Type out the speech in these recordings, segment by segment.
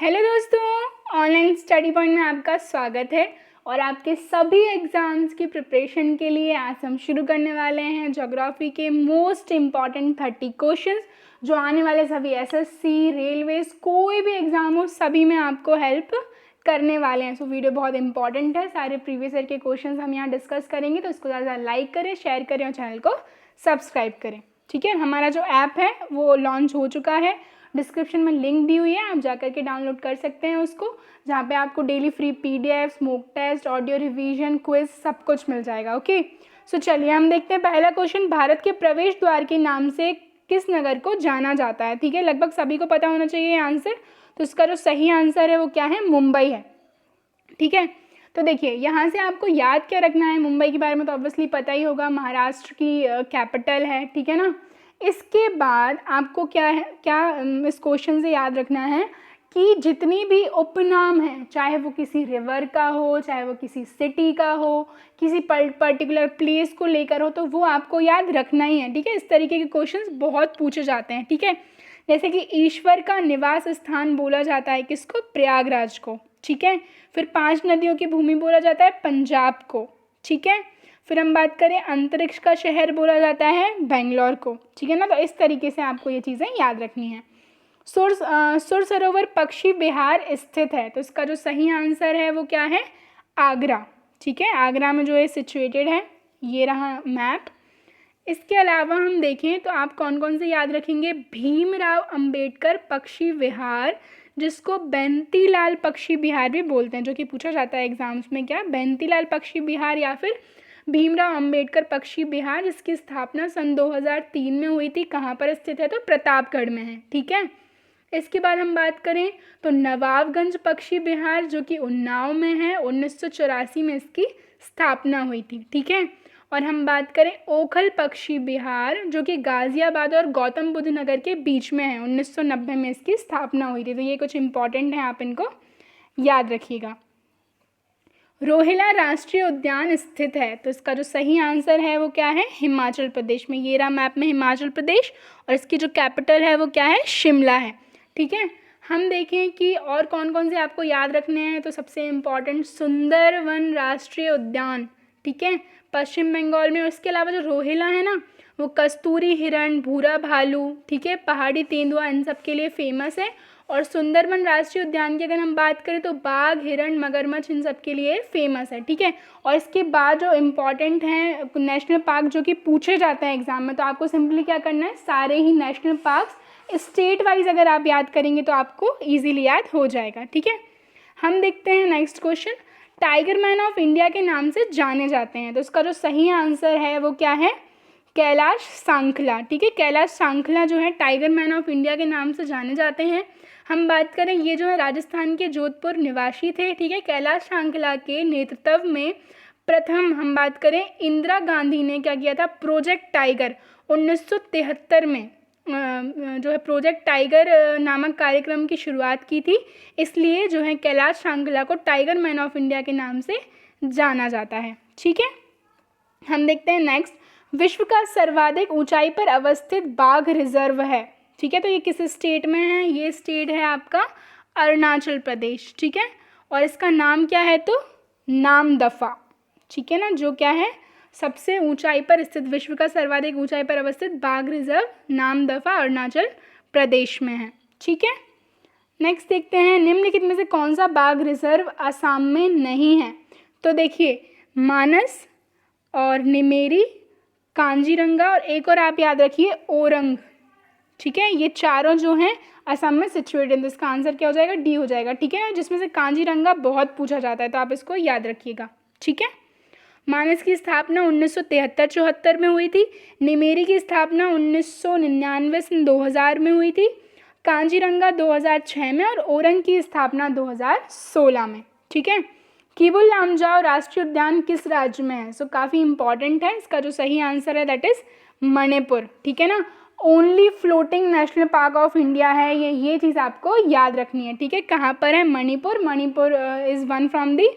Hello दोस्तों, online study point में आपका स्वागत है। और आपके सभी एग्ज़ाम्स की प्रिपरेशन के लिए आज हम शुरू करने वाले हैं ज्योग्राफी के मोस्ट इम्पॉर्टेंट 30 क्वेश्चंस जो आने वाले सभी एसएससी, रेलवेज, कोई भी एग्ज़ाम हो सभी में आपको हेल्प करने वाले हैं। सो वीडियो बहुत इंपॉर्टेंट है। सारे प्रीवियस ईयर के क्वेश्चंस हम यहाँ डिस्कस करेंगे, तो इसको ज़्यादा लाइक करें, शेयर करें और चैनल को सब्सक्राइब करें। ठीक है, हमारा जो ऐप है वो लॉन्च हो चुका है, डिस्क्रिप्शन में लिंक दी हुई है, आप जाकर के डाउनलोड कर सकते हैं उसको, जहाँ पे आपको daily free PDF, mock test, audio revision, quiz सब कुछ मिल जाएगा। ओके, सो चलिए हम देखते हैं पहला क्वेश्चन। भारत के प्रवेश द्वार के नाम से किस नगर को जाना जाता है? ठीक है, लगभग सभी को पता होना चाहिए आंसर। तो इसका जो सही आंसर है वो क्या है? मुंबई है। ठीक है, तो देखिए यहाँ से आपको याद क्या रखना है, मुंबई के बारे में तो ऑब्वियसली पता ही होगा, महाराष्ट्र की कैपिटल है। ठीक है ना। इसके बाद आपको क्या है, इस क्वेश्चन से याद रखना है कि जितनी भी उपनाम हैं, चाहे वो किसी रिवर का हो, चाहे वो किसी सिटी का हो, किसी पर्टिकुलर प्लेस को लेकर हो, तो वो आपको याद रखना ही है। ठीक है, इस तरीके के क्वेश्चंस बहुत पूछे जाते हैं। ठीक है, जैसे कि ईश्वर का निवास स्थान बोला जाता है किसको? प्रयागराज को। ठीक है, फिर 5 नदियों की भूमि बोला जाता है पंजाब को। ठीक है, फिर हम बात करें अंतरिक्ष का शहर बोला जाता है बेंगलोर को। ठीक है ना। तो इस तरीके से आपको ये चीज़ें याद रखनी है। सुर सरोवर पक्षी विहार स्थित है, तो इसका जो सही आंसर है वो क्या है? आगरा। ठीक है, आगरा में जो है सिचुएटेड है। ये रहा मैप। इसके अलावा हम देखें तो आप कौन कौन से याद रखेंगे? भीमराव अंबेडकर पक्षी विहार, जिसको बेंतीलाल पक्षी विहार भी बोलते हैं, जो कि पूछा जाता है एग्जाम्स में, क्या बेंतीलाल पक्षी विहार या फिर भीमराव अंबेडकर पक्षी विहार, जिसकी स्थापना सन 2003 में हुई थी। कहाँ पर स्थित है? तो प्रतापगढ़ में है। ठीक है, इसके बाद हम बात करें तो नवाबगंज पक्षी विहार, जो कि उन्नाव में है, 1984 में इसकी स्थापना हुई थी। ठीक है, और हम बात करें ओखल पक्षी विहार, जो कि गाज़ियाबाद और गौतम बुद्ध नगर के बीच में है, 1990 में इसकी स्थापना हुई थी। तो ये कुछ इंपॉर्टेंट है, आप इनको याद रखिएगा। रोहिला राष्ट्रीय उद्यान स्थित है, तो इसका जो सही आंसर है वो क्या है? हिमाचल प्रदेश में। ये रहा मैप में हिमाचल प्रदेश, और इसकी जो कैपिटल है वो क्या है? शिमला है। ठीक है, हम देखें कि और कौन कौन से आपको याद रखने हैं। तो सबसे इम्पॉर्टेंट सुंदरवन राष्ट्रीय उद्यान, ठीक है, पश्चिम बंगाल में। उसके अलावा जो रोहिला है ना, वो कस्तूरी हिरण, भूरा भालू, ठीक है, पहाड़ी तेंदुआ, इन सब के लिए फेमस है। और सुंदरवन राष्ट्रीय उद्यान की अगर हम बात करें तो बाघ, हिरण, मगरमच्छ, इन सब के लिए फेमस है। ठीक है, और इसके बाद जो इम्पॉर्टेंट हैं नेशनल पार्क, जो कि पूछे जाते हैं एग्जाम में, तो आपको सिंपली क्या करना है, सारे ही नेशनल पार्क्स स्टेट वाइज अगर आप याद करेंगे तो आपको ईजिली याद हो जाएगा। ठीक है, हम देखते हैं next question. Tiger man of India के नाम से जाने जाते हैं, तो इसका जो सही आंसर है वो क्या है? कैलाश सांखला। ठीक है, कैलाश सांखला जो है टाइगर मैन ऑफ इंडिया के नाम से जाने जाते हैं। हम बात करें, ये जो है राजस्थान के जोधपुर निवासी थे। ठीक है, कैलाश सांखला के नेतृत्व में प्रथम हम बात करें इंदिरा गांधी ने क्या किया था? प्रोजेक्ट टाइगर 1973 में जो है प्रोजेक्ट टाइगर नामक कार्यक्रम की शुरुआत की थी। इसलिए जो है कैलाश सांखला को टाइगर मैन ऑफ इंडिया के नाम से जाना जाता है। ठीक है, हम देखते हैं नेक्स्ट। विश्व का सर्वाधिक ऊंचाई पर अवस्थित बाघ रिजर्व है। ठीक है, तो ये किस स्टेट में है? ये स्टेट है आपका अरुणाचल प्रदेश। ठीक है, और इसका नाम क्या है? तो नामदफा। ठीक है ना, जो क्या है? सबसे ऊंचाई पर स्थित, विश्व का सर्वाधिक ऊंचाई पर अवस्थित बाघ रिजर्व नामदफा अरुणाचल प्रदेश में है। ठीक है, नेक्स्ट देखते हैं, निम्नलिखित में से कौन सा बाघ रिजर्व आसाम में नहीं है? तो देखिए, मानस और निमेरी, कांजीरंगा, और एक और आप याद रखिए ओरंग। ठीक है, ये चारों जो हैं असम में सिचुएटेड, इसका आंसर क्या हो जाएगा? डी हो जाएगा। ठीक है, जिसमें से कांजीरंगा बहुत पूछा जाता है, तो आप इसको याद रखिएगा। ठीक है, मानस की स्थापना 1973-74 में हुई थी। निमेरी की स्थापना 1999 से 2000 में हुई थी। कांजीरंगा 2006 में, और ओरंग की स्थापना 2016 में। ठीक है, किबुल लामजाओ राष्ट्रीय उद्यान किस राज्य में है? सो काफ़ी इंपॉर्टेंट है। इसका जो सही आंसर है दैट इज मणिपुर। ठीक है ना, only floating national park of India है ये चीज़ आपको याद रखनी है। ठीक है, कहाँ पर है? Manipur. Manipur is one from the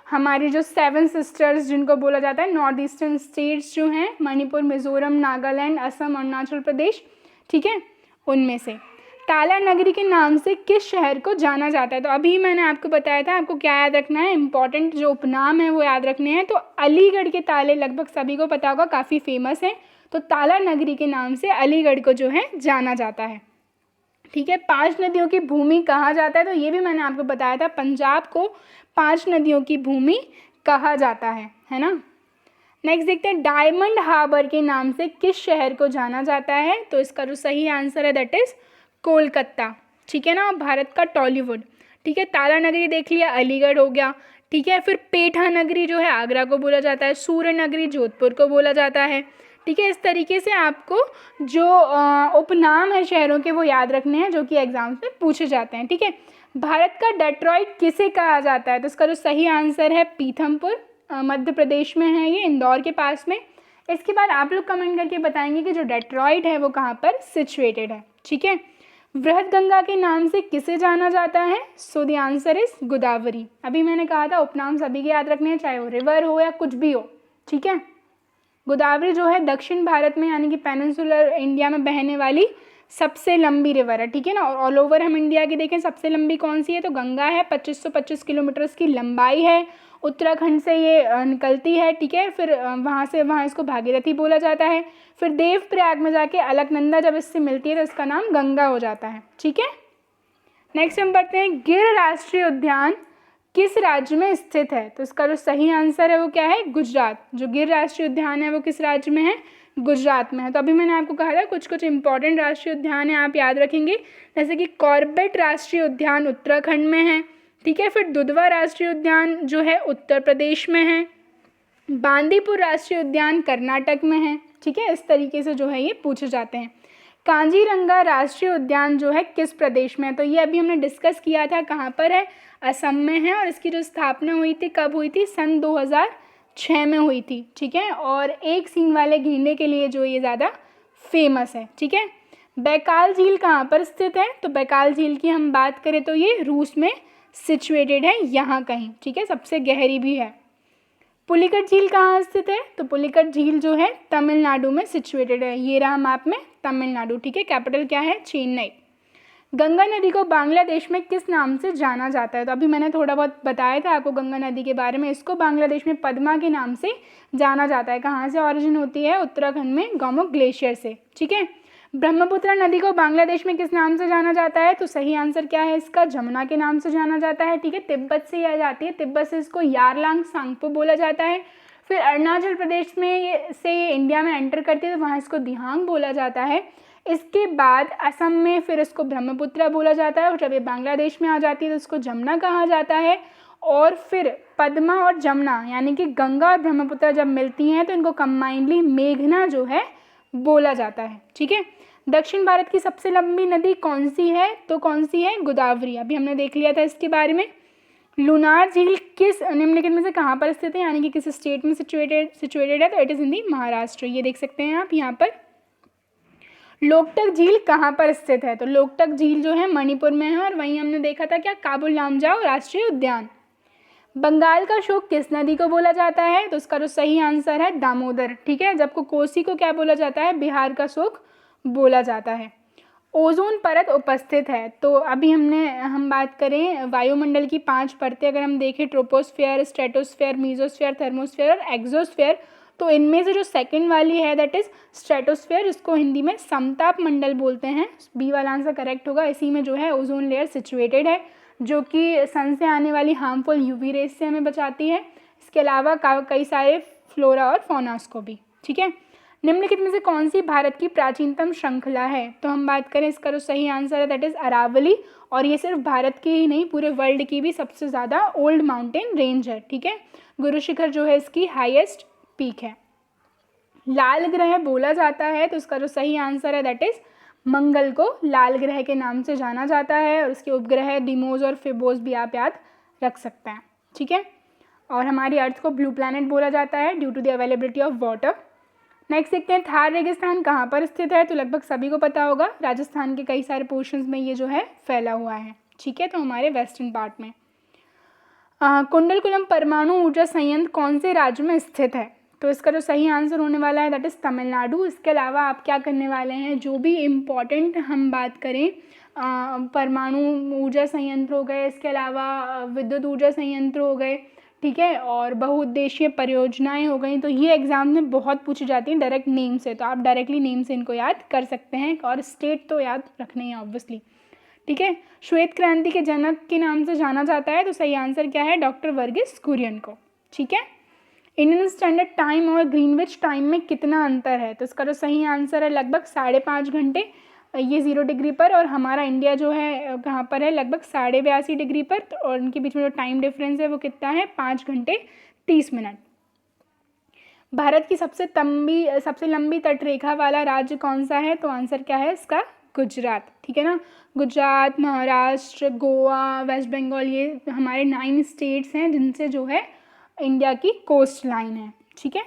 हमारी जो 7 सिस्टर्स जिनको बोला जाता है, नॉर्थ ईस्टर्न स्टेट्स जो हैं, मणिपुर, मिजोरम, नागालैंड, असम, अरुणाचल प्रदेश, ठीक है, उनमें से। ताला नगरी के नाम से किस शहर को जाना जाता है? तो अभी मैंने आपको बताया था, आपको क्या याद रखना है, इंपॉर्टेंट जो उपनाम है वो याद रखने हैं। तो अलीगढ़ के ताले लगभग सभी को पता होगा, काफ़ी फेमस है। तो ताला नगरी के नाम से अलीगढ़ को जो है जाना जाता है। ठीक है, 5 नदियों की भूमि कहा जाता है, तो ये भी मैंने आपको बताया था, पंजाब को 5 नदियों की भूमि कहा जाता है ना। नेक्स्ट देखते हैं, डायमंड हार्बर के नाम से किस शहर को जाना जाता है? तो इसका जो सही आंसर है दैट इज़ कोलकाता। ठीक है ना, भारत का टॉलीवुड। ठीक है, ताला नगरी देख लिया, अलीगढ़ हो गया। ठीक है, फिर पेठा नगरी जो है आगरा को बोला जाता है, सूर्य नगरी जोधपुर को बोला जाता है। ठीक है, इस तरीके से आपको जो उपनाम है शहरों के वो याद रखने हैं, जो कि एग्जाम्स में पूछे जाते हैं। ठीक है, भारत का डेट्रॉइट किसे कहा जाता है? तो इसका जो सही आंसर है पीथमपुर, मध्य प्रदेश में है, ये इंदौर के पास में। इसके बाद आप लोग कमेंट करके बताएंगे कि जो डेट्रॉइट है वो कहाँ पर सिचुएटेड है। ठीक है, वृहद गंगा के नाम से किसे जाना जाता है? So the answer is Godavari. अभी मैंने कहा था उपनाम सभी के याद रखने हैं, चाहे वो रिवर हो या कुछ भी हो। ठीक है, गोदावरी जो है दक्षिण भारत में यानी कि पेनिनसुलर इंडिया में बहने वाली सबसे लंबी रिवर है। ठीक है ना, और ऑल ओवर हम इंडिया की देखें सबसे लंबी कौन सी है? तो गंगा है, 2525 किलोमीटर की लंबाई है, उत्तराखंड से ये निकलती है। ठीक है, फिर वहाँ से वहाँ इसको भागीरथी बोला जाता है। फिर देवप्रयाग में जाके अलकनंदा जब इससे मिलती है तो इसका नाम गंगा हो जाता है। ठीक है, नेक्स्ट हम बढ़ते हैं, गिर राष्ट्रीय उद्यान किस राज्य में स्थित है? तो इसका जो सही आंसर है वो क्या है? गुजरात। जो गिर राष्ट्रीय उद्यान है वो किस राज्य में है? गुजरात में है। तो अभी मैंने आपको कहा था कुछ कुछ इंपॉर्टेंट राष्ट्रीय उद्यान है, आप याद रखेंगे, जैसे कि कॉर्बेट राष्ट्रीय उद्यान उत्तराखंड में है। ठीक है, फिर दुधवा राष्ट्रीय उद्यान जो है उत्तर प्रदेश में है, बांदीपुर राष्ट्रीय उद्यान कर्नाटक में है। ठीक है, इस तरीके से जो है ये पूछे जाते हैं। कांजीरंगा राष्ट्रीय उद्यान जो है किस प्रदेश में है? तो ये अभी हमने डिस्कस किया था, कहाँ पर है? असम में है, और इसकी जो स्थापना हुई थी कब हुई थी? सन 2006 में हुई थी। ठीक है, और एक सींग वाले गेंडे के लिए जो ये ज़्यादा फेमस है। ठीक है, बैकाल झील कहाँ पर स्थित है? तो बैकाल झील की हम बात करें तो ये रूस में सिचुएटेड है, यहाँ कहीं। ठीक है, सबसे गहरी भी है। पुलिकट झील कहाँ स्थित है? तो पुलिकट झील जो है तमिलनाडु में सिचुएटेड है, ये रहा मैप में तमिलनाडु। ठीक है, कैपिटल क्या है? चेन्नई। गंगा नदी को बांग्लादेश में किस नाम से जाना जाता है? तो अभी मैंने थोड़ा बहुत बताया था आपको गंगा नदी के बारे में। इसको बांग्लादेश में पद्मा के नाम से जाना जाता है। कहाँ से ऑरिजिन होती है? उत्तराखंड में गौमुख ग्लेशियर से। ठीक है, ब्रह्मपुत्र नदी को बांग्लादेश में किस नाम से जाना जाता है? तो सही आंसर क्या है इसका? जमुना के नाम से जाना जाता है। ठीक है, तिब्बत से आ जाती है, तिब्बत से इसको यारलांग सांगपो बोला जाता है। फिर अरुणाचल प्रदेश में ये इंडिया में एंटर करती है तो वहाँ इसको दिहांग बोला जाता है। इसके बाद असम में फिर इसको ब्रह्मपुत्र बोला जाता है, और जब ये बांग्लादेश में आ जाती है तो इसको जमुना कहा जाता है। और फिर पद्मा और जमुना यानी कि गंगा और ब्रह्मपुत्र जब मिलती हैं तो इनको कंबाइंडली मेघना जो है बोला जाता है। ठीक है, दक्षिण भारत की सबसे लंबी नदी कौन सी है? तो कौन सी है? गोदावरी। अभी हमने देख लिया था इसके बारे में। लुनार झील किस निम्नलिखित में से कहाँ पर स्थित है, यानी कि किस स्टेट में सिचुएटेड है? तो इट इज़ इन दी महाराष्ट्र। ये देख सकते हैं आप यहाँ पर। लोकटक झील कहाँ पर स्थित है? तो लोकटक झील जो है मणिपुर में है, और वहीं हमने देखा था क्या? काबुल लामजाओ राष्ट्रीय उद्यान। बंगाल का शोक किस नदी को बोला जाता है? तो इसका जो सही आंसर है दामोदर। ठीक है, जबकि कोसी को क्या बोला जाता है? बिहार का शोक बोला जाता है। ओजोन परत उपस्थित है, तो अभी हम बात करें वायुमंडल की 5 परतें अगर हम देखें, ट्रोपोस्फेयर, स्ट्रेटोस्फेयर, मीजोस्फेयर, थर्मोस्फेयर और एक्सोस्फेयर, तो इनमें से जो सेकंड वाली है दैट इज स्ट्रेटोस्फेयर, इसको हिंदी में समताप मंडल बोलते हैं। बी वाला आंसर करेक्ट होगा। इसी में जो है ओजोन लेयर सिचुएटेड है, जो कि सन से आने वाली हार्मफुल यूवी रेज से हमें बचाती है। इसके अलावा कई सारे फ्लोरा और फौनास को भी। ठीक है, निम्नलिखित में से कौन सी भारत की प्राचीनतम श्रृंखला है? तो हम बात करें इसका जो सही आंसर है दैट इज़ अरावली, और ये सिर्फ भारत की ही नहीं पूरे वर्ल्ड की भी सबसे ज़्यादा ओल्ड माउंटेन रेंज है। ठीक है, गुरु शिखर जो है इसकी हाईएस्ट पीक है। लाल ग्रह बोला जाता है, तो इसका जो सही आंसर है दैट इज़ मंगल को लाल ग्रह के नाम से जाना जाता है, और इसके उपग्रह डिमोस और फिबोस भी आप याद रख सकते हैं। ठीक है, और हमारी अर्थ को ब्लू प्लैनेट बोला जाता है due to the availability of water. Next देखते हैं, थार रेगिस्तान कहाँ पर स्थित है? तो लगभग सभी को पता होगा, राजस्थान के कई सारे पोर्शंस में ये जो है फैला हुआ है। ठीक है, तो हमारे वेस्टर्न पार्ट में। कुंडलकुलम परमाणु ऊर्जा संयंत्र कौन से राज्य में स्थित है? तो इसका जो सही आंसर होने वाला है दैट इज़ तमिलनाडु। इसके अलावा आप क्या करने वाले हैं, जो भी इम्पॉर्टेंट हम बात करें परमाणु ऊर्जा संयंत्र हो गए, इसके अलावा विद्युत ऊर्जा संयंत्र हो गए, ठीक है, और बहुउद्देशीय परियोजनाएं हो गई। तो ये एग्ज़ाम में बहुत पूछी जाती हैं डायरेक्ट नेम से, तो आप डायरेक्टली नेम से इनको याद कर सकते हैं, और स्टेट तो याद रखने हैं ऑब्वियसली, ठीक है। श्वेत क्रांति के जनक के नाम से जाना जाता है, तो सही आंसर क्या है, डॉक्टर वर्गीस कुरियन को, ठीक है। इंडियन स्टैंडर्ड टाइम और ग्रीनविच टाइम में कितना अंतर है, तो इसका जो सही आंसर है लगभग 5.5 घंटे, ये 0 डिग्री पर, और हमारा इंडिया जो है कहाँ पर है, लगभग 82.5 डिग्री पर, और उनके बीच में जो टाइम डिफरेंस है वो कितना है, 5 घंटे 30 मिनट। भारत की सबसे लंबी तटरेखा वाला राज्य कौन सा है, तो आंसर क्या है इसका, गुजरात, ठीक है ना। गुजरात, महाराष्ट्र, गोवा, वेस्ट बंगाल, ये हमारे 9 स्टेट्स हैं जिनसे जो है इंडिया की कोस्ट लाइन है, ठीक है।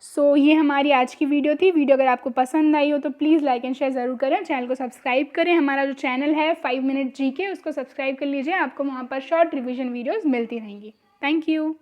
सो ये हमारी आज की वीडियो थी। वीडियो अगर आपको पसंद आई हो तो प्लीज़ लाइक एंड शेयर ज़रूर करें, चैनल को सब्सक्राइब करें। हमारा जो चैनल है 5 मिनट जीके, उसको सब्सक्राइब कर लीजिए, आपको वहाँ पर शॉर्ट रिविजन वीडियोज़ मिलती रहेंगी। Thank you.